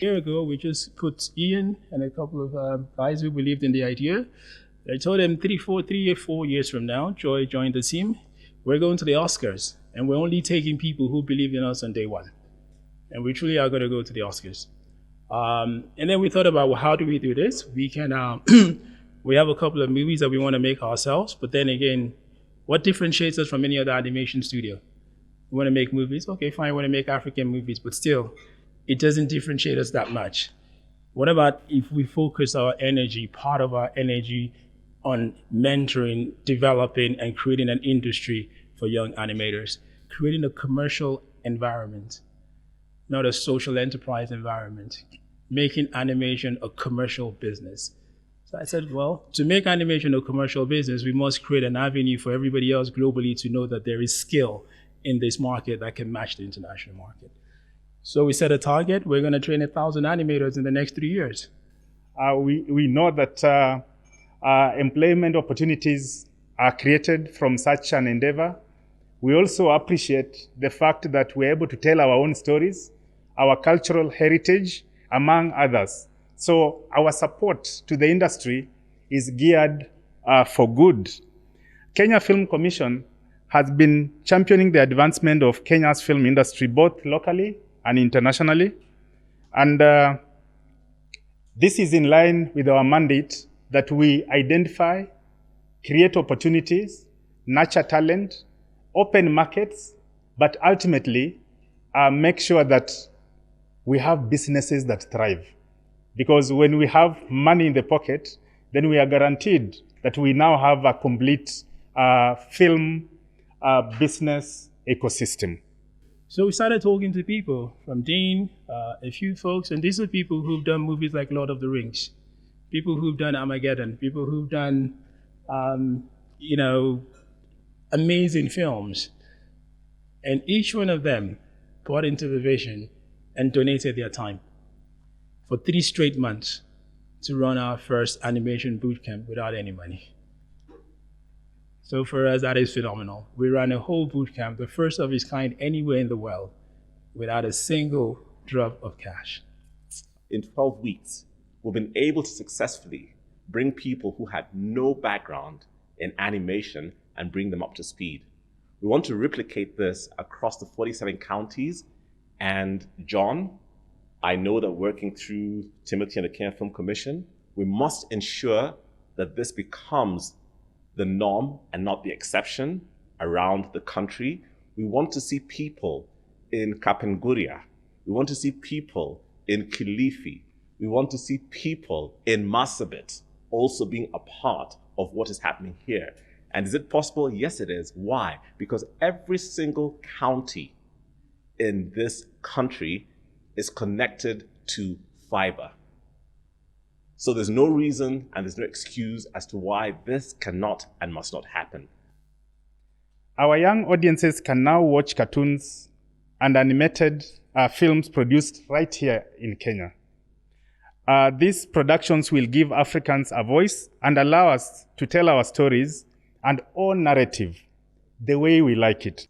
year ago, we just put Ian and a couple of guys who believed in the idea. I told them 4 years from now, Joy joined the team. We're going to the Oscars, and we're only taking people who believe in us on day one. And we truly are going to go to the Oscars. And then we thought about, well, how do we do this? We can, we have a couple of movies that we want to make ourselves, but then again, what differentiates us from any other animation studio? We want to make movies, okay, fine, we want to make African movies, but still, it doesn't differentiate us that much. What about if we focus our energy, part of our energy, on mentoring, developing, and creating an industry for young animators, creating a commercial environment, not a social enterprise environment, making animation a commercial business. So I said, well, to make animation a commercial business, we must create an avenue for everybody else globally to know that there is skill in this market that can match the international market. So we set a target. We're going to train 1,000 animators in the next 3 years. We know that employment opportunities are created from such an endeavor. We also appreciate the fact that we're able to tell our own stories, our cultural heritage, among others. So our support to the industry is geared for good. Kenya Film Commission has been championing the advancement of Kenya's film industry, both locally and internationally. And this is in line with our mandate that we identify, create opportunities, nurture talent, open markets, but ultimately make sure that we have businesses that thrive. Because when we have money in the pocket, then we are guaranteed that we now have a complete film business ecosystem. So we started talking to people from Dean, a few folks, and these are people who've done movies like Lord of the Rings, people who've done Armageddon, people who've done, amazing films. And each one of them bought into the vision and donated their time for 3 straight months to run our first animation boot camp without any money. So for us, that is phenomenal. We ran a whole boot camp, the first of its kind anywhere in the world, without a single drop of cash. In 12 weeks, we've been able to successfully bring people who had no background in animation and bring them up to speed. We want to replicate this across the 47 counties. And John, I know that working through Timothy and the Kenya Film Commission, we must ensure that this becomes the norm and not the exception around the country. We want to see people in Kapenguria. We want to see people in Kilifi. We want to see people in Marsabit also being a part of what is happening here. And is it possible? Yes, it is. Why? Because every single county in this country is connected to fiber. So there's no reason and there's no excuse as to why this cannot and must not happen. Our young audiences can now watch cartoons and animated films produced right here in Kenya. These productions will give Africans a voice and allow us to tell our stories and own narrative the way we like it.